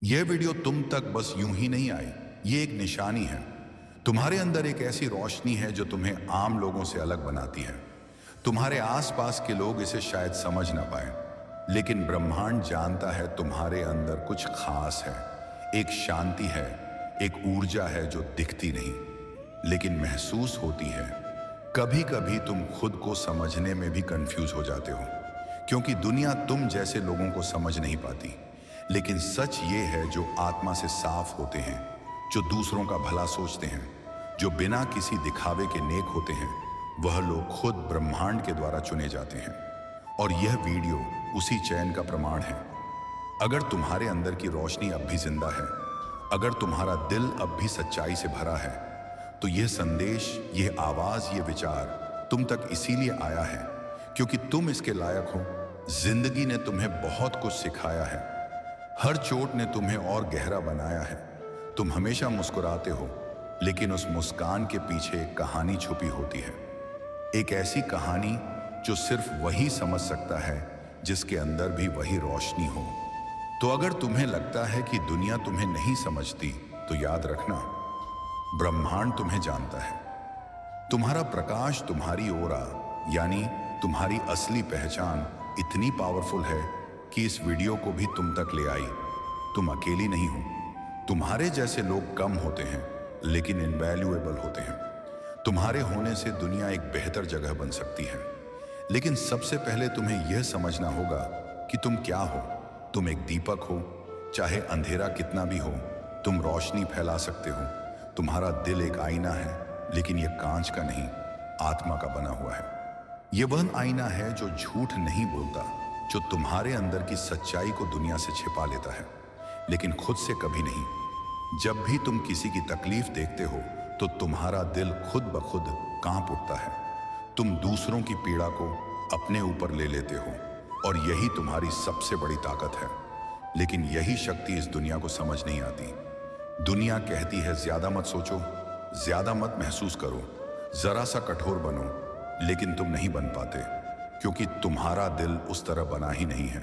यह वीडियो तुम तक बस यूं ही नहीं आई। ये एक निशानी है। तुम्हारे अंदर एक ऐसी रोशनी है जो तुम्हें आम लोगों से अलग बनाती है। तुम्हारे आसपास के लोग इसे शायद समझ ना पाए, लेकिन ब्रह्मांड जानता है तुम्हारे अंदर कुछ खास है। एक शांति है, एक ऊर्जा है जो दिखती नहीं लेकिन महसूस होती है। कभी कभी तुम खुद को समझने में भी कंफ्यूज हो जाते हो, क्योंकि दुनिया तुम जैसे लोगों को समझ नहीं पाती। लेकिन सच ये है, जो आत्मा से साफ होते हैं, जो दूसरों का भला सोचते हैं, जो बिना किसी दिखावे के नेक होते हैं, वह लोग खुद ब्रह्मांड के द्वारा चुने जाते हैं। और यह वीडियो उसी चयन का प्रमाण है। अगर तुम्हारे अंदर की रोशनी अब भी जिंदा है, अगर तुम्हारा दिल अब भी सच्चाई से भरा है, तो यह संदेश, यह आवाज, ये विचार तुम तक इसीलिए आया है क्योंकि तुम इसके लायक हो। जिंदगी ने तुम्हें बहुत कुछ सिखाया है, हर चोट ने तुम्हें और गहरा बनाया है। तुम हमेशा मुस्कुराते हो, लेकिन उस मुस्कान के पीछे एक कहानी छुपी होती है। एक ऐसी कहानी जो सिर्फ वही समझ सकता है जिसके अंदर भी वही रोशनी हो। तो अगर तुम्हें लगता है कि दुनिया तुम्हें नहीं समझती, तो याद रखना, ब्रह्मांड तुम्हें जानता है। तुम्हारा प्रकाश, तुम्हारी ओरा, यानी तुम्हारी असली पहचान इतनी पावरफुल है कि इस वीडियो को भी तुम तक ले आई। तुम अकेली नहीं हो। तुम्हारे जैसे लोग कम होते हैं, लेकिन इनवैल्यूएबल होते हैं। तुम्हारे होने से दुनिया एक बेहतर जगह बन सकती है। लेकिन सबसे पहले तुम्हें यह समझना होगा कि तुम क्या हो। तुम एक दीपक हो, चाहे अंधेरा कितना भी हो, तुम रोशनी फैला सकते हो। तुम्हारा दिल एक आईना है, लेकिन यह कांच का नहीं, आत्मा का बना हुआ है। यह वह आईना है जो झूठ नहीं बोलता, जो तुम्हारे अंदर की सच्चाई को दुनिया से छिपा लेता है, लेकिन खुद से कभी नहीं। जब भी तुम किसी की तकलीफ देखते हो, तो तुम्हारा दिल खुद ब खुद कांप उठता है। तुम दूसरों की पीड़ा को अपने ऊपर ले लेते हो, और यही तुम्हारी सबसे बड़ी ताकत है। लेकिन यही शक्ति इस दुनिया को समझ नहीं आती। दुनिया कहती है ज्यादा मत सोचो, ज्यादा मत महसूस करो, जरा सा कठोर बनो, लेकिन तुम नहीं बन पाते, क्योंकि तुम्हारा दिल उस तरह बना ही नहीं है।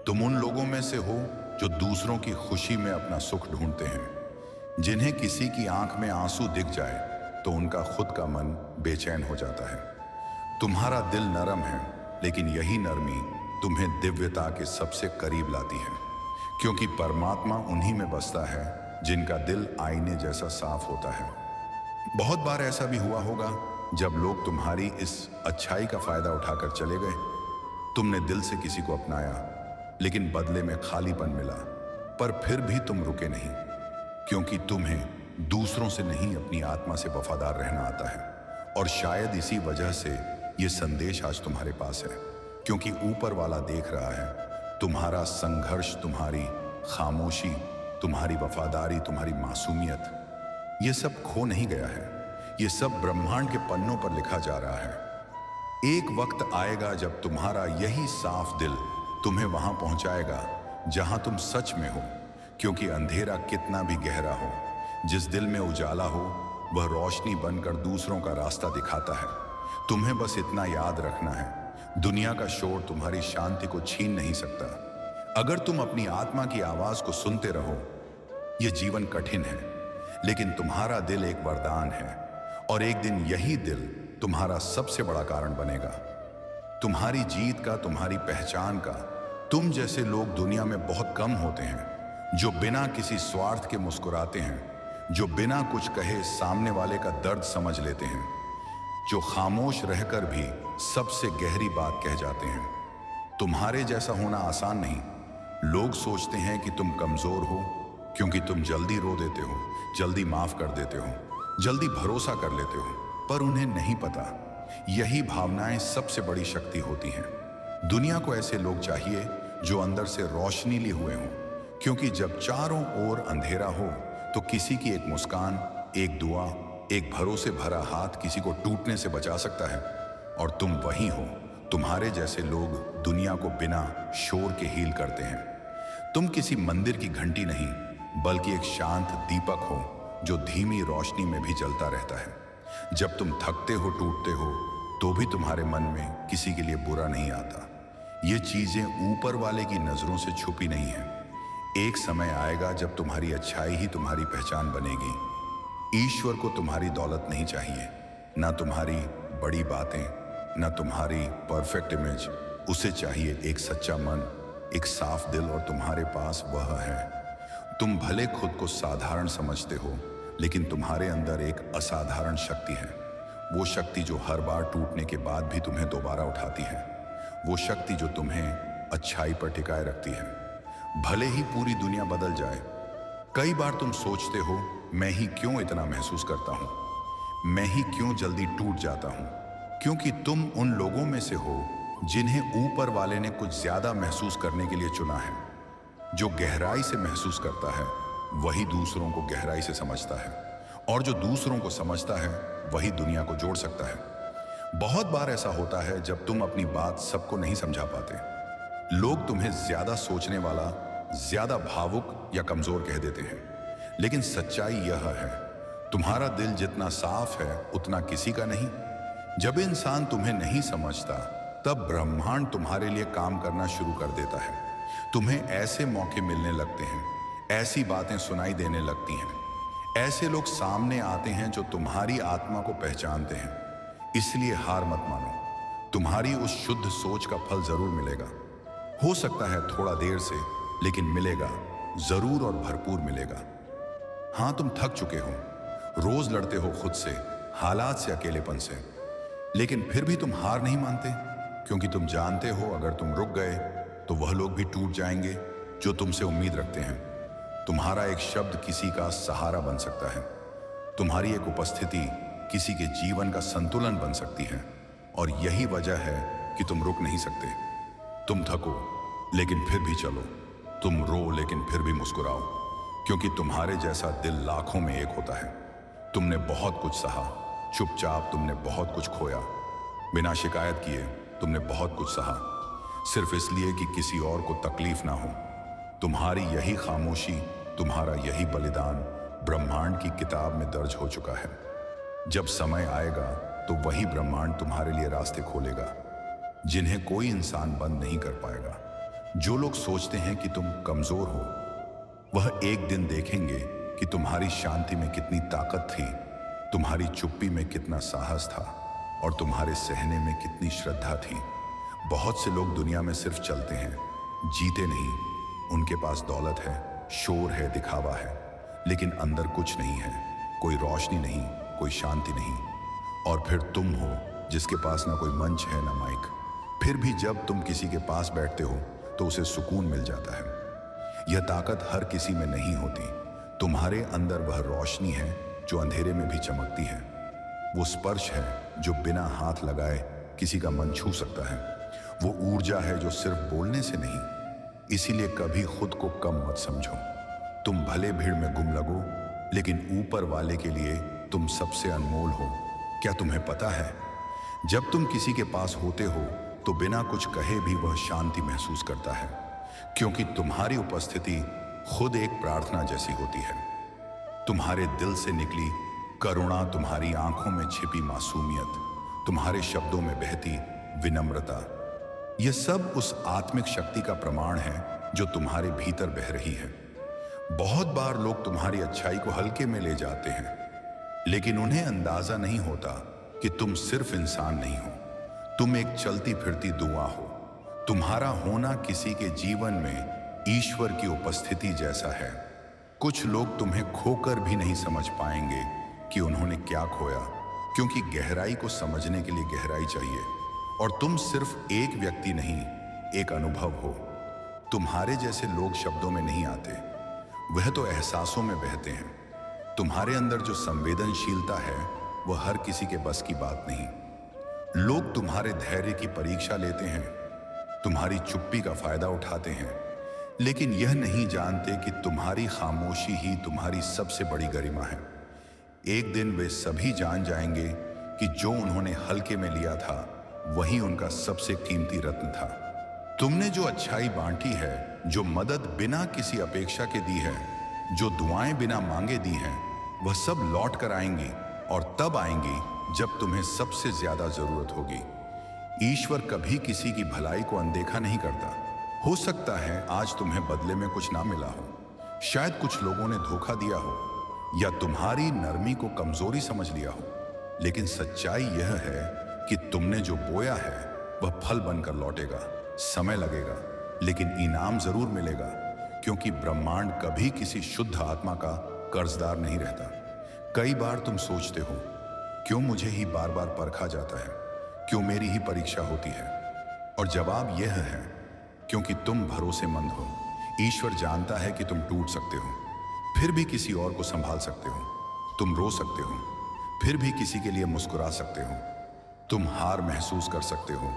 तुम उन लोगों में से हो जो दूसरों की खुशी में अपना सुख ढूंढते हैं। जिन्हें किसी की आंख में आंसू दिख जाए तो उनका खुद का मन बेचैन हो जाता है। तुम्हारा दिल नरम है, लेकिन यही नरमी तुम्हें दिव्यता के सबसे करीब लाती है, क्योंकि परमात्मा उन्हीं में बसता है जिनका दिल आईने जैसा साफ होता है। बहुत बार ऐसा भी हुआ होगा जब लोग तुम्हारी इस अच्छाई का फायदा उठाकर चले गए। तुमने दिल से किसी को अपनाया, लेकिन बदले में खालीपन मिला। पर फिर भी तुम रुके नहीं, क्योंकि तुम्हें दूसरों से नहीं, अपनी आत्मा से वफादार रहना आता है। और शायद इसी वजह से ये संदेश आज तुम्हारे पास है, क्योंकि ऊपर वाला देख रहा है तुम्हारा संघर्ष, तुम्हारी खामोशी, तुम्हारी वफादारी, तुम्हारी मासूमियत। ये सब खो नहीं गया है, ये सब ब्रह्मांड के पन्नों पर लिखा जा रहा है। एक वक्त आएगा जब तुम्हारा यही साफ दिल तुम्हें वहां पहुंचाएगा जहां तुम सच में हो। क्योंकि अंधेरा कितना भी गहरा हो, जिस दिल में उजाला हो, वह रोशनी बनकर दूसरों का रास्ता दिखाता है। तुम्हें बस इतना याद रखना है, दुनिया का शोर तुम्हारी शांति को छीन नहीं सकता। अगर तुम अपनी आत्मा की आवाज को सुनते रहो। यह जीवन कठिन है, लेकिन तुम्हारा दिल एक वरदान है, और एक दिन यही दिल तुम्हारा सबसे बड़ा कारण बनेगा, तुम्हारी जीत का, तुम्हारी पहचान का। तुम जैसे लोग दुनिया में बहुत कम होते हैं, जो बिना किसी स्वार्थ के मुस्कुराते हैं, जो बिना कुछ कहे सामने वाले का दर्द समझ लेते हैं, जो खामोश रहकर भी सबसे गहरी बात कह जाते हैं। तुम्हारे जैसा होना आसान नहीं। लोग सोचते हैं कि तुम कमजोर हो, क्योंकि तुम जल्दी रो देते हो, जल्दी माफ कर देते हो, जल्दी भरोसा कर लेते हो। पर उन्हें नहीं पता, यही भावनाएं सबसे बड़ी शक्ति होती हैं। दुनिया को ऐसे लोग चाहिए जो अंदर से रोशनी लिए हुए हों, क्योंकि जब चारों ओर अंधेरा हो, तो किसी की एक मुस्कान, एक दुआ, एक भरोसे भरा हाथ किसी को टूटने से बचा सकता है। और तुम वही हो। तुम्हारे जैसे लोग दुनिया को बिना शोर के हील करते हैं। तुम किसी मंदिर की घंटी नहीं, बल्कि एक शांत दीपक हो जो धीमी रोशनी में भी जलता रहता है। जब तुम थकते हो, टूटते हो, तो भी तुम्हारे मन में किसी के लिए बुरा नहीं आता। ये चीजें ऊपर वाले की नजरों से छुपी नहीं है। एक समय आएगा जब तुम्हारी अच्छाई ही तुम्हारी पहचान बनेगी। ईश्वर को तुम्हारी दौलत नहीं चाहिए, ना तुम्हारी बड़ी बातें, ना तुम्हारी परफेक्ट इमेज। उसे चाहिए एक सच्चा मन, एक साफ दिल, और तुम्हारे पास वह है। तुम भले खुद को साधारण समझते हो, लेकिन तुम्हारे अंदर एक असाधारण शक्ति है। वो शक्ति जो हर बार टूटने के बाद भी तुम्हें दोबारा उठाती है। वो शक्ति जो तुम्हें अच्छाई पर टिकाए रखती है, भले ही पूरी दुनिया बदल जाए। कई बार तुम सोचते हो, मैं ही क्यों इतना महसूस करता हूं, मैं ही क्यों जल्दी टूट जाता हूं। क्योंकि तुम उन लोगों में से हो जिन्हें ऊपर वाले ने कुछ ज्यादा महसूस करने के लिए चुना है। जो गहराई से महसूस करता है वही दूसरों को गहराई से समझता है, और जो दूसरों को समझता है वही दुनिया को जोड़ सकता है। बहुत बार ऐसा होता है जब तुम अपनी बात सबको नहीं समझा पाते। लोग तुम्हें ज्यादा सोचने वाला, ज्यादा भावुक या कमजोर कह देते हैं, लेकिन सच्चाई यह है, तुम्हारा दिल जितना साफ है उतना किसी का नहीं। जब इंसान तुम्हें नहीं समझता, तब ब्रह्मांड तुम्हारे लिए काम करना शुरू कर देता है। तुम्हें ऐसे मौके मिलने लगते हैं, ऐसी बातें सुनाई देने लगती हैं, ऐसे लोग सामने आते हैं जो तुम्हारी आत्मा को पहचानते हैं। इसलिए हार मत मानो, तुम्हारी उस शुद्ध सोच का फल जरूर मिलेगा। हो सकता है थोड़ा देर से, लेकिन मिलेगा जरूर, और भरपूर मिलेगा। हाँ, तुम थक चुके हो, रोज लड़ते हो खुद से, हालात से, अकेलेपन से, लेकिन फिर भी तुम हार नहीं मानते, क्योंकि तुम जानते हो अगर तुम रुक गए तो वह लोग भी टूट जाएंगे जो तुमसे उम्मीद रखते हैं। तुम्हारा एक शब्द किसी का सहारा बन सकता है, तुम्हारी एक उपस्थिति किसी के जीवन का संतुलन बन सकती है, और यही वजह है कि तुम रुक नहीं सकते। तुम थको लेकिन फिर भी चलो, तुम रो लेकिन फिर भी मुस्कुराओ, क्योंकि तुम्हारे जैसा दिल लाखों में एक होता है। तुमने बहुत कुछ सहा, चुपचाप तुमने बहुत कुछ खोया, बिना शिकायत किए तुमने बहुत कुछ सहा, सिर्फ इसलिए कि किसी और को तकलीफ ना हो। तुम्हारी यही खामोशी, तुम्हारा यही बलिदान ब्रह्मांड की किताब में दर्ज हो चुका है। जब समय आएगा तो वही ब्रह्मांड तुम्हारे लिए रास्ते खोलेगा, जिन्हें कोई इंसान बंद नहीं कर पाएगा। जो लोग सोचते हैं कि तुम कमजोर हो, वह एक दिन देखेंगे कि तुम्हारी शांति में कितनी ताकत थी, तुम्हारी चुप्पी में कितना साहस था, और तुम्हारे सहने में कितनी श्रद्धा थी। बहुत से लोग दुनिया में सिर्फ चलते हैं, जीते नहीं। उनके पास दौलत है, शोर है, दिखावा है, लेकिन अंदर कुछ नहीं है, कोई रोशनी नहीं, कोई शांति नहीं। और फिर तुम हो जिसके पास ना कोई मंच है ना माइक, फिर भी जब तुम किसी के पास बैठते हो तो उसे सुकून मिल जाता है। यह ताकत हर किसी में नहीं होती। तुम्हारे अंदर वह रोशनी है जो अंधेरे में भी चमकती है। वो स्पर्श है जो बिना हाथ लगाए किसी का मन छू सकता है। वो ऊर्जा है जो सिर्फ बोलने से नहीं। इसीलिए कभी खुद को कम मत समझो। तुम भले भीड़ में गुम लगो, लेकिन ऊपर वाले के लिए तुम सबसे अनमोल हो। क्या तुम्हें पता है, जब तुम किसी के पास होते हो तो बिना कुछ कहे भी वह शांति महसूस करता है, क्योंकि तुम्हारी उपस्थिति खुद एक प्रार्थना जैसी होती है। तुम्हारे दिल से निकली करुणा, तुम्हारी आंखों में छिपी मासूमियत, तुम्हारे शब्दों में बहती विनम्रता, यह सब उस आत्मिक शक्ति का प्रमाण है जो तुम्हारे भीतर बह रही है। बहुत बार लोग तुम्हारी अच्छाई को हल्के में ले जाते हैं, लेकिन उन्हें अंदाजा नहीं होता कि तुम सिर्फ इंसान नहीं हो, तुम एक चलती फिरती दुआ हो। तुम्हारा होना किसी के जीवन में ईश्वर की उपस्थिति जैसा है। कुछ लोग तुम्हें खोकर भी नहीं समझ पाएंगे कि उन्होंने क्या खोया, क्योंकि गहराई को समझने के लिए गहराई चाहिए। और तुम सिर्फ एक व्यक्ति नहीं, एक अनुभव हो। तुम्हारे जैसे लोग शब्दों में नहीं आते, वह तो एहसासों में बहते हैं। तुम्हारे अंदर जो संवेदनशीलता है वह हर किसी के बस की बात नहीं। लोग तुम्हारे धैर्य की परीक्षा लेते हैं, तुम्हारी चुप्पी का फायदा उठाते हैं, लेकिन यह नहीं जानते कि तुम्हारी खामोशी ही तुम्हारी सबसे बड़ी गरिमा है। एक दिन वे सभी जान जाएंगे कि जो उन्होंने हल्के में लिया था वही उनका सबसे कीमती रत्न था। तुमने जो अच्छाई बांटी है, जो मदद बिना किसी अपेक्षा के दी है, जो दुआएं बिना मांगे दी हैं, वह सब लौट कर आएंगी, और तब आएंगी जब तुम्हें सबसे ज्यादा जरूरत होगी। ईश्वर कभी किसी की भलाई को अनदेखा नहीं करता, हो सकता है आज तुम्हें बदले में कुछ ना मिला हो, शायद कुछ लोगों ने धोखा दिया हो या तुम्हारी नरमी को कमजोरी समझ लिया हो, लेकिन सच्चाई यह है कि तुमने जो बोया है वह फल बनकर लौटेगा। समय लगेगा लेकिन इनाम जरूर मिलेगा, क्योंकि ब्रह्मांड कभी किसी शुद्ध आत्मा का कर्जदार नहीं रहता। कई बार तुम सोचते हो, क्यों मुझे ही बार बार परखा जाता है, क्यों मेरी ही परीक्षा होती है? और जवाब यह है, क्योंकि तुम भरोसेमंद हो। ईश्वर जानता है कि तुम टूट सकते हो, फिर भी किसी और को संभाल सकते हो। तुम रो सकते हो, फिर भी किसी के लिए मुस्कुरा सकते हो। तुम हार महसूस कर सकते हो,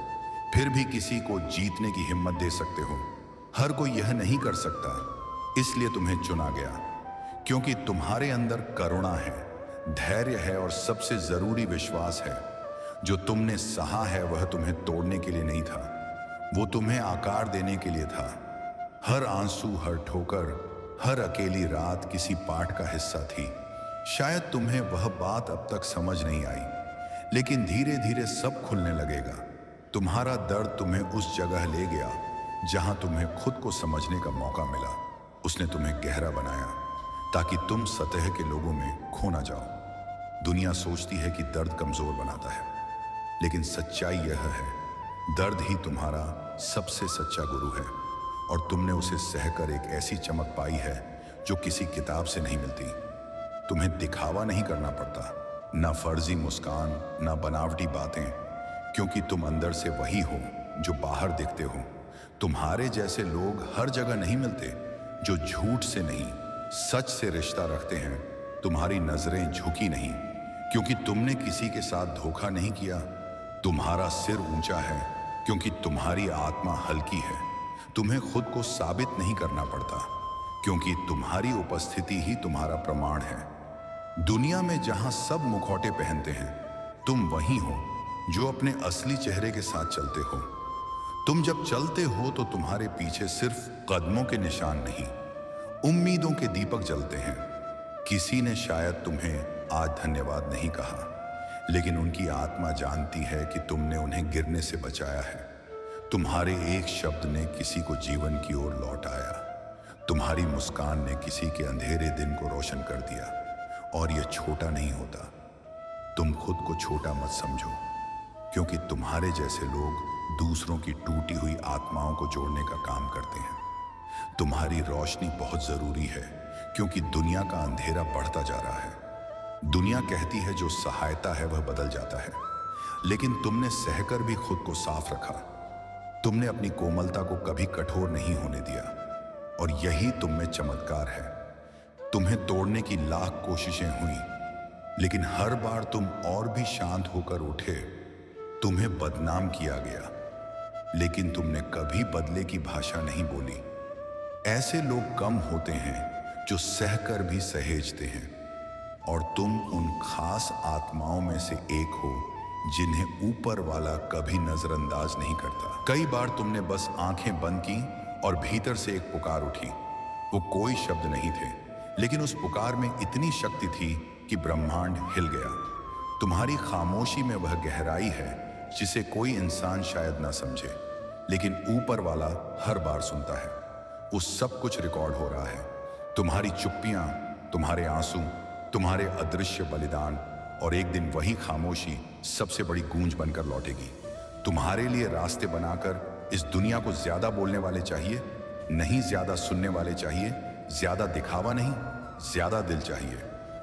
फिर भी किसी को जीतने की हिम्मत दे सकते हो। हर कोई यह नहीं कर सकता, इसलिए तुम्हें चुना गया, क्योंकि तुम्हारे अंदर करुणा है, धैर्य है और सबसे जरूरी विश्वास है। जो तुमने सहा है वह तुम्हें तोड़ने के लिए नहीं था, वो तुम्हें आकार देने के लिए था। हर आंसू, हर ठोकर, हर अकेली रात किसी पाठ का हिस्सा थी। शायद तुम्हें वह बात अब तक समझ नहीं आई, लेकिन धीरे धीरे सब खुलने लगेगा। तुम्हारा दर्द तुम्हें उस जगह ले गया जहां तुम्हें खुद को समझने का मौका मिला। उसने तुम्हें गहरा बनाया ताकि तुम सतह के लोगों में खो ना जाओ। दुनिया सोचती है कि दर्द कमजोर बनाता है, लेकिन सच्चाई यह है, दर्द ही तुम्हारा सबसे सच्चा गुरु है। और तुमने उसे सहकर एक ऐसी चमक पाई है जो किसी किताब से नहीं मिलती। तुम्हें दिखावा नहीं करना पड़ता, ना फर्जी मुस्कान, ना बनावटी बातें, क्योंकि तुम अंदर से वही हो जो बाहर दिखते हो। तुम्हारे जैसे लोग हर जगह नहीं मिलते, जो झूठ से नहीं सच से रिश्ता रखते हैं। तुम्हारी नजरें झुकी नहीं क्योंकि तुमने किसी के साथ धोखा नहीं किया। तुम्हारा सिर ऊंचा है क्योंकि तुम्हारी आत्मा हल्की है। तुम्हें खुद को साबित नहीं करना पड़ता, क्योंकि तुम्हारी उपस्थिति ही तुम्हारा प्रमाण है। दुनिया में जहां सब मुखौटे पहनते हैं, तुम वही हो जो अपने असली चेहरे के साथ चलते हो। तुम जब चलते हो तो तुम्हारे पीछे सिर्फ कदमों के निशान नहीं, उम्मीदों के दीपक जलते हैं। किसी ने शायद तुम्हें आज धन्यवाद नहीं कहा, लेकिन उनकी आत्मा जानती है कि तुमने उन्हें गिरने से बचाया है। तुम्हारे एक शब्द ने किसी को जीवन की ओर लौटाया। तुम्हारी मुस्कान ने किसी के अंधेरे दिन को रोशन कर दिया। और यह छोटा नहीं होता। तुम खुद को छोटा मत समझो, क्योंकि तुम्हारे जैसे लोग दूसरों की टूटी हुई आत्माओं को जोड़ने का काम करते हैं। तुम्हारी रोशनी बहुत जरूरी है, क्योंकि दुनिया का अंधेरा बढ़ता जा रहा है। दुनिया कहती है जो सहायता है वह बदल जाता है, लेकिन तुमने सहकर भी खुद को साफ रखा। तुमने अपनी कोमलता को कभी कठोर नहीं होने दिया, और यही तुम में चमत्कार है। तुम्हें तोड़ने की लाख कोशिशें हुई, लेकिन हर बार तुम और भी शांत होकर उठे। तुम्हें बदनाम किया गया, लेकिन तुमने कभी बदले की भाषा नहीं बोली। ऐसे लोग कम होते हैं जो सहकर भी सहेजते हैं, और तुम उन खास आत्माओं में से एक हो जिन्हें ऊपर वाला कभी नजरअंदाज नहीं करता। कई बार तुमने बस आंखें बंद की और भीतर से एक पुकार उठी। वो कोई शब्द नहीं थे, लेकिन उस पुकार में इतनी शक्ति थी कि ब्रह्मांड हिल गया। तुम्हारी खामोशी में वह गहराई है जिसे कोई इंसान शायद ना समझे, लेकिन ऊपर वाला हर बार सुनता है। वो सब कुछ रिकॉर्ड हो रहा है। तुम्हारी चुप्पियां, तुम्हारे आंसू, तुम्हारे अदृश्य बलिदान, और एक दिन वही खामोशी सबसे बड़ी गूंज बनकर लौटेगी। तुम्हारे लिए रास्ते बनाकर इस दुनिया को ज्यादा बोलने वाले चाहिए नहीं, ज्यादा सुनने वाले चाहिए। ज्यादा दिखावा नहीं, ज्यादा दिल चाहिए।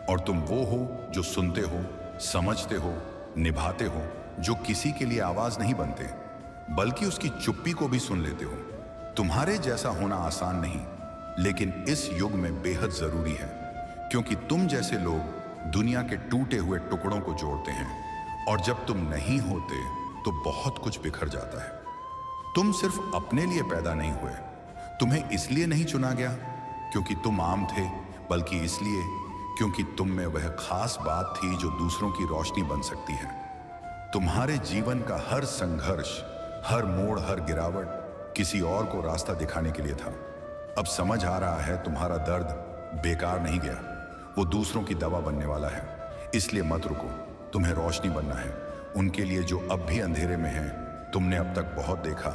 और तुम वो हो जो सुनते हो, समझते हो, निभाते हो, जो किसी के लिए आवाज नहीं बनते, बल्कि उसकी चुप्पी को भी सुन लेते हो। तुम्हारे जैसा होना आसान नहीं, लेकिन इस युग में बेहद जरूरी है, क्योंकि तुम जैसे लोग दुनिया के टूटे हुए टुकड़ों को जोड़ते हैं। और जब तुम नहीं होते तो बहुत कुछ बिखर जाता है। तुम सिर्फ अपने लिए पैदा नहीं हुए। तुम्हें इसलिए नहीं चुना गया क्योंकि तुम आम थे, बल्कि इसलिए क्योंकि तुम में वह खास बात थी जो दूसरों की रोशनी बन सकती है। तुम्हारे जीवन का हर संघर्ष, हर मोड़, हर गिरावट किसी और को रास्ता दिखाने के लिए था। अब समझ आ रहा है तुम्हारा दर्द बेकार नहीं गया, वो दूसरों की दवा बनने वाला है। इसलिए मत रुको, तुम्हें रोशनी बनना है उनके लिए जो अब भी अंधेरे में हैं। तुमने अब तक बहुत देखा,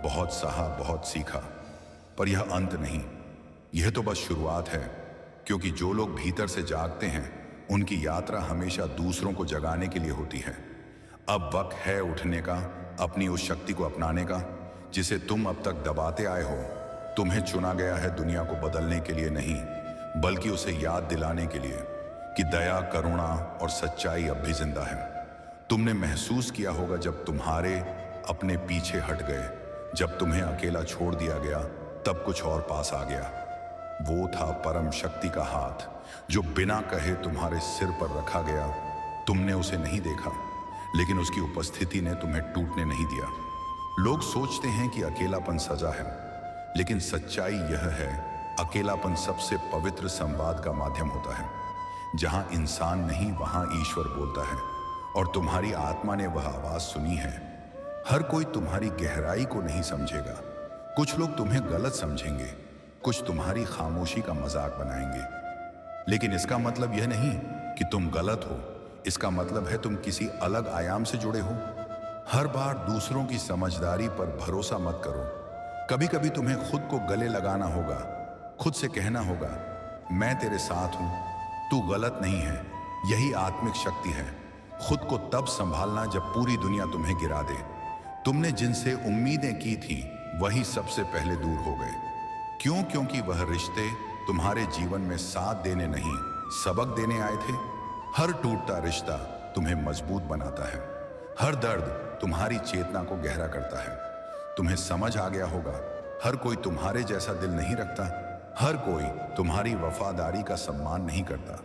बहुत सहा, बहुत सीखा, पर यह अंत नहीं, यह तो बस शुरुआत है। क्योंकि जो लोग भीतर से जागते हैं उनकी यात्रा हमेशा दूसरों को जगाने के लिए होती है। अब वक्त है उठने का, अपनी उस शक्ति को अपनाने का जिसे तुम अब तक दबाते आए हो। तुम्हें चुना गया है दुनिया को बदलने के लिए नहीं, बल्कि उसे याद दिलाने के लिए कि दया, करुणा और सच्चाई अब भी जिंदा है। तुमने महसूस किया होगा जब तुम्हारे अपने पीछे हट गए, जब तुम्हें अकेला छोड़ दिया गया, तब कुछ और पास आ गया। वो था परम शक्ति का हाथ जो बिना कहे तुम्हारे सिर पर रखा गया। तुमने उसे नहीं देखा, लेकिन उसकी उपस्थिति ने तुम्हें टूटने नहीं दिया। लोग सोचते हैं कि अकेलापन सजा है, लेकिन सच्चाई यह है, अकेलापन सबसे पवित्र संवाद का माध्यम होता है। जहां इंसान नहीं वहां ईश्वर बोलता है, और तुम्हारी आत्मा ने वह आवाज सुनी है। हर कोई तुम्हारी गहराई को नहीं समझेगा। कुछ लोग तुम्हें गलत समझेंगे, कुछ तुम्हारी खामोशी का मजाक बनाएंगे, लेकिन इसका मतलब यह नहीं कि तुम गलत हो। इसका मतलब है तुम किसी अलग आयाम से जुड़े हो। हर बार दूसरों की समझदारी पर भरोसा मत करो। कभी कभी तुम्हें खुद को गले लगाना होगा, खुद से कहना होगा, मैं तेरे साथ हूं, तू गलत नहीं है। यही आत्मिक शक्ति है। खुद को तब संभालना जब पूरी दुनिया तुम्हें गिरा दे। तुमने जिनसे उम्मीदें की थी वही सबसे पहले दूर हो गए। क्यों? क्योंकि वह रिश्ते तुम्हारे जीवन में साथ देने नहीं, सबक देने आए थे। हर टूटता रिश्ता तुम्हें मजबूत बनाता है। हर दर्द तुम्हारी चेतना को गहरा करता है। तुम्हें समझ आ गया होगा, हर कोई तुम्हारे जैसा दिल नहीं रखता, हर कोई तुम्हारी वफादारी का सम्मान नहीं करता,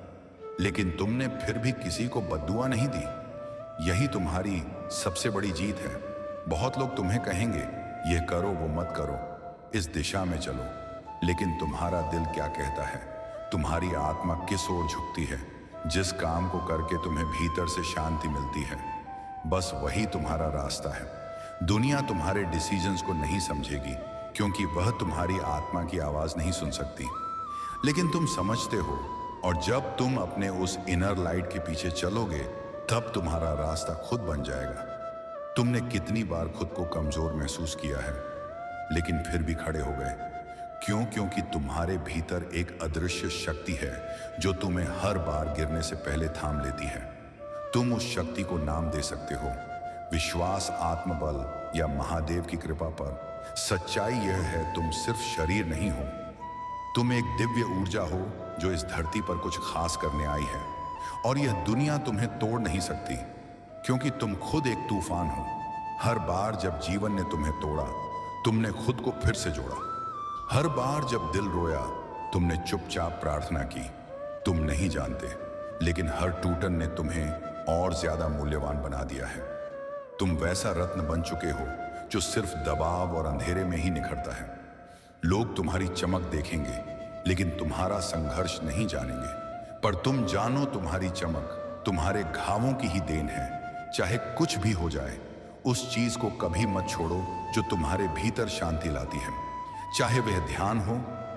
लेकिन तुमने फिर भी किसी को बद्दुआ नहीं दी। यही तुम्हारी सबसे बड़ी जीत है। बहुत लोग तुम्हें कहेंगे, यह करो, वो मत करो, इस दिशा में चलो, लेकिन तुम्हारा दिल क्या कहता है? तुम्हारी आत्मा किस ओर झुकती है? जिस काम को करके तुम्हें भीतर से शांति मिलती है, बस वही तुम्हारा रास्ता है। दुनिया तुम्हारे डिसीजंस को नहीं समझेगी, क्योंकि वह तुम्हारी आत्मा की आवाज नहीं सुन सकती, लेकिन तुम समझते हो। और जब तुम अपने उस इनर लाइट के पीछे चलोगे, तब तुम्हारा रास्ता खुद बन जाएगा। तुमने कितनी बार खुद को कमजोर महसूस किया है, लेकिन फिर भी खड़े हो गए। क्यों? क्योंकि तुम्हारे भीतर एक अदृश्य शक्ति है जो तुम्हें हर बार गिरने से पहले थाम लेती है। तुम उस शक्ति को नाम दे सकते हो, विश्वास, आत्मबल या महादेव की कृपा पर। सच्चाई यह है, तुम सिर्फ शरीर नहीं हो, तुम एक दिव्य ऊर्जा हो जो इस धरती पर कुछ खास करने आई है। और यह दुनिया तुम्हें तोड़ नहीं सकती, क्योंकि तुम खुद एक तूफान हो। हर बार जब जीवन ने तुम्हें तोड़ा, तुमने खुद को फिर से जोड़ा। हर बार जब दिल रोया, तुमने चुपचाप प्रार्थना की। तुम नहीं जानते, लेकिन हर टूटन ने तुम्हें और ज्यादा मूल्यवान बना दिया है। तुम वैसा रत्न बन चुके हो जो सिर्फ दबाव और अंधेरे में ही निखरता है। लोग तुम्हारी चमक देखेंगे, लेकिन तुम्हारा संघर्ष नहीं जानेंगे। पर तुम जानो, तुम्हारी चमक तुम्हारे घावों की ही देन है। चाहे कुछ भी हो जाए, उस चीज को कभी मत छोड़ो जो तुम्हारे भीतर शांति लाती है। चाहे वह ध्यान हो,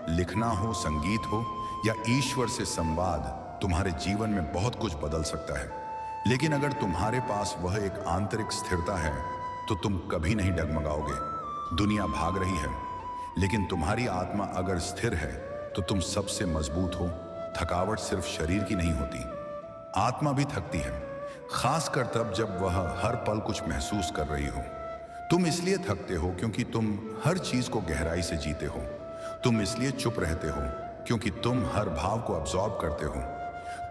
लिखना हो, संगीत हो या ईश्वर से संवाद, तुम्हारे जीवन में बहुत कुछ बदल सकता है। लेकिन अगर तुम्हारे पास वह एक आंतरिक स्थिरता है, तो तुम कभी नहीं डगमगाओगे। दुनिया भाग रही है, लेकिन तुम्हारी आत्मा अगर स्थिर है तो तुम सबसे मजबूत हो। थकावट सिर्फ शरीर की नहीं होती, आत्मा भी थकती है, खासकर तब जब वह हर पल कुछ महसूस कर रही हो। तुम इसलिए थकते हो क्योंकि तुम हर चीज को गहराई से जीते हो। तुम इसलिए चुप रहते हो क्योंकि तुम हर भाव को अब्सॉर्ब करते हो।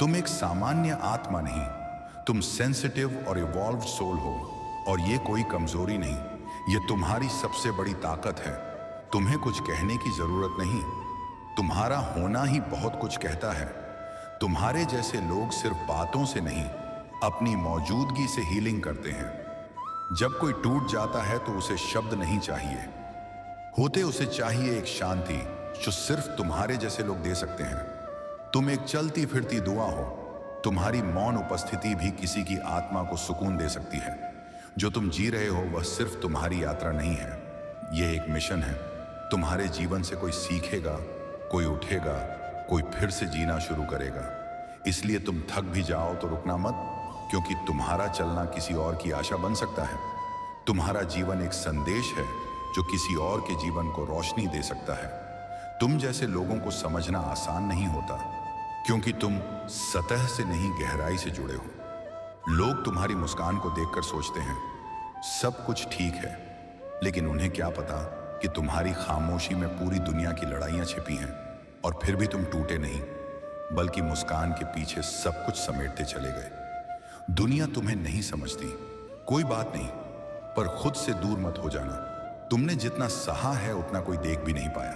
तुम एक सामान्य आत्मा नहीं, तुम सेंसिटिव और इवॉल्व्ड सोल हो। और ये कोई कमजोरी नहीं, ये तुम्हारी सबसे बड़ी ताकत है। तुम्हें कुछ कहने की जरूरत नहीं, तुम्हारा होना ही बहुत कुछ कहता है। तुम्हारे जैसे लोग सिर्फ बातों से नहीं, अपनी मौजूदगी से हीलिंग करते हैं। जब कोई टूट जाता है तो उसे शब्द नहीं चाहिए होते, उसे चाहिए एक शांति जो सिर्फ तुम्हारे जैसे लोग दे सकते हैं। तुम एक चलती फिरती दुआ हो। तुम्हारी मौन उपस्थिति भी किसी की आत्मा को सुकून दे सकती है। जो तुम जी रहे हो वह सिर्फ तुम्हारी यात्रा नहीं है, यह एक मिशन है। तुम्हारे जीवन से कोई सीखेगा, कोई उठेगा, कोई फिर से जीना शुरू करेगा। इसलिए तुम थक भी जाओ तो रुकना मत, क्योंकि तुम्हारा चलना किसी और की आशा बन सकता है। तुम्हारा जीवन एक संदेश है जो किसी और के जीवन को रोशनी दे सकता है। तुम जैसे लोगों को समझना आसान नहीं होता, क्योंकि तुम सतह से नहीं गहराई से जुड़े हो। लोग तुम्हारी मुस्कान को देखकर सोचते हैं सब कुछ ठीक है, लेकिन उन्हें क्या पता कि तुम्हारी खामोशी में पूरी दुनिया की लड़ाइयां छिपी हैं। और फिर भी तुम टूटे नहीं, बल्कि मुस्कान के पीछे सब कुछ समेटते चले गए। दुनिया तुम्हें नहीं समझती, कोई बात नहीं, पर खुद से दूर मत हो जाना। तुमने जितना सहा है उतना कोई देख भी नहीं पाया,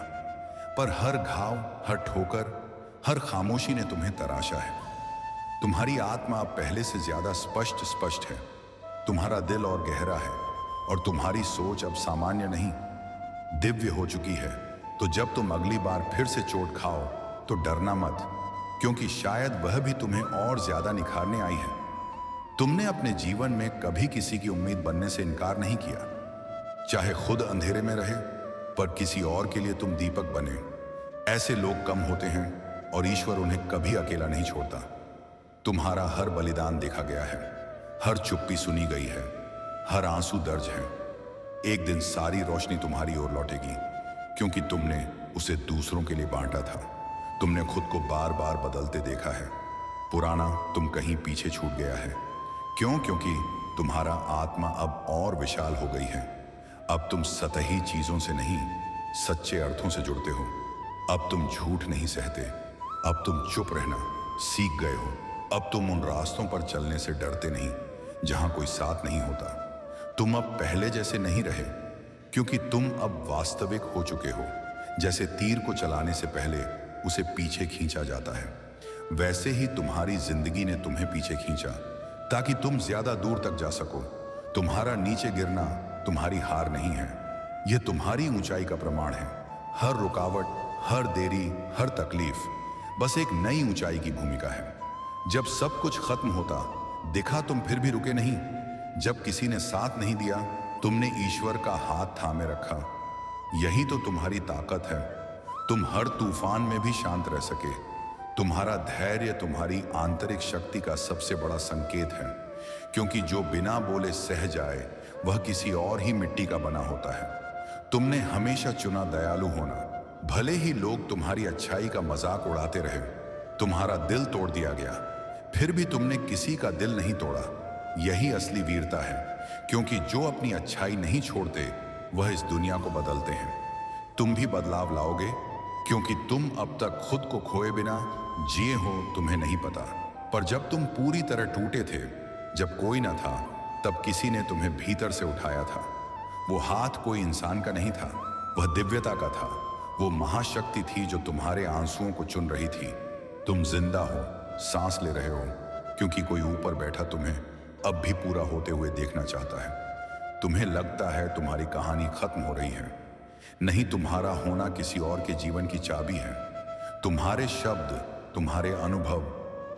पर हर घाव, हर ठोकर, हर खामोशी ने तुम्हें तराशा है। तुम्हारी आत्मा अब पहले से ज्यादा स्पष्ट है। तुम्हारा दिल और गहरा है, और तुम्हारी सोच अब सामान्य नहीं, दिव्य हो चुकी है। तो जब तुम अगली बार फिर से चोट खाओ तो डरना मत, क्योंकि शायद वह भी तुम्हें और ज्यादा निखारने आई है। तुमने अपने जीवन में कभी किसी की उम्मीद बनने से इनकार नहीं किया, चाहे खुद अंधेरे में रहे, पर किसी और के लिए तुम दीपक बने। ऐसे लोग कम होते हैं और ईश्वर उन्हें कभी अकेला नहीं छोड़ता। तुम्हारा हर बलिदान देखा गया है, हर चुप्पी सुनी गई है, हर आंसू दर्ज है। एक दिन सारी रोशनी तुम्हारी ओर लौटेगी, क्योंकि तुमने उसे दूसरों के लिए बांटा था। तुमने खुद को बार बार बदलते देखा है। पुराना तुम कहीं पीछे छूट गया है। क्यों? क्योंकि तुम्हारा आत्मा अब और विशाल हो गई है। अब तुम सतही चीजों से नहीं, सच्चे अर्थों से जुड़ते हो। अब तुम झूठ नहीं सहते, अब तुम चुप रहना सीख गए हो। अब तुम उन रास्तों पर चलने से डरते नहीं जहां कोई साथ नहीं होता। तुम अब पहले जैसे नहीं रहे, क्योंकि तुम अब वास्तविक हो चुके हो। जैसे तीर को चलाने से पहले उसे पीछे खींचा जाता है, वैसे ही तुम्हारी जिंदगी ने तुम्हें पीछे खींचा, ताकि तुम ज्यादा दूर तक जा सको। तुम्हारा नीचे गिरना तुम्हारी हार नहीं है, यह तुम्हारी ऊंचाई का प्रमाण है। हर रुकावट, हर देरी, हर तकलीफ बस एक नई ऊंचाई की भूमिका है। जब सब कुछ खत्म होता दिखा, तुम फिर भी रुके नहीं। जब किसी ने साथ नहीं दिया, तुमने ईश्वर का हाथ थामे रखा। यही तो तुम्हारी ताकत है। तुम हर तूफान में भी शांत रह सके। तुम्हारा धैर्य तुम्हारी आंतरिक शक्ति का सबसे बड़ा संकेत है, क्योंकि जो बिना बोले सह जाए वह किसी और ही मिट्टी का बना होता है। तुमने हमेशा चुना दयालु होना, भले ही लोग तुम्हारी अच्छाई का मजाक उड़ाते रहे। तुम्हारा दिल तोड़ दिया गया, फिर भी तुमने किसी का दिल नहीं तोड़ा। यही असली वीरता है, क्योंकि जो अपनी अच्छाई नहीं छोड़ते वह इस दुनिया को बदलते हैं। तुम भी बदलाव लाओगे, क्योंकि तुम अब तक खुद को खोए बिना जिए हो, तुम्हें नहीं पता। पर जब तुम पूरी तरह टूटे थे, जब कोई न था, तब किसी ने तुम्हें भीतर से उठाया था। वो हाथ कोई इंसान का नहीं था, वह दिव्यता का था। वो महाशक्ति थी जो तुम्हारे आंसुओं को चुन रही थी। तुम जिंदा हो, सांस ले रहे हो, क्योंकि कोई ऊपर बैठा तुम्हें अब भी पूरा होते हुए देखना चाहता है। तुम्हें लगता है तुम्हारी कहानी खत्म हो रही है, नहीं, तुम्हारा होना किसी और के जीवन की चाबी है। तुम्हारे शब्द, तुम्हारे अनुभव,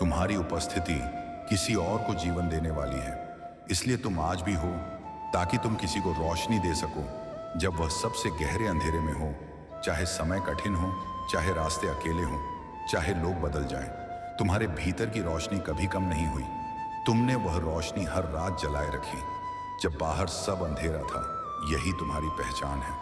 तुम्हारी उपस्थिति किसी और को जीवन देने वाली है। इसलिए तुम आज भी हो, ताकि तुम किसी को रोशनी दे सको जब वह सबसे गहरे अंधेरे में हो। चाहे समय कठिन हो, चाहे रास्ते अकेले हो, चाहे लोग बदल जाएं, तुम्हारे भीतर की रोशनी कभी कम नहीं हुई। तुमने वह रोशनी हर रात जलाए रखी, जब बाहर सब अंधेरा था। यही तुम्हारी पहचान है।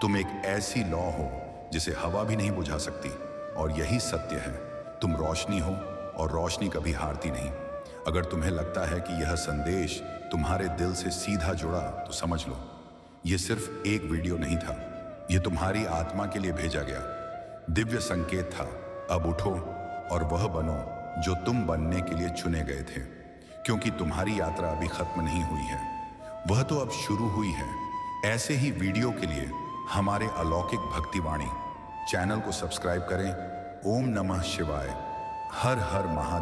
तुम एक ऐसी लौ हो जिसे हवा भी नहीं बुझा सकती, और यही सत्य है। तुम रोशनी हो, और रोशनी कभी हारती नहीं। अगर तुम्हें लगता है कि यह संदेश तुम्हारे दिल से सीधा जुड़ा, तो समझ लो, यह सिर्फ एक वीडियो नहीं था, यह तुम्हारी आत्मा के लिए भेजा गया दिव्य संकेत था। अब उठो और वह बनो जो तुम बनने के लिए चुने गए थे, क्योंकि तुम्हारी यात्रा अभी खत्म नहीं हुई है, वह तो अब शुरू हुई है। ऐसे ही वीडियो के लिए हमारे अलौकिक भक्तिवाणी चैनल को सब्सक्राइब करें। ओम नमः शिवाय। हर हर महादेव।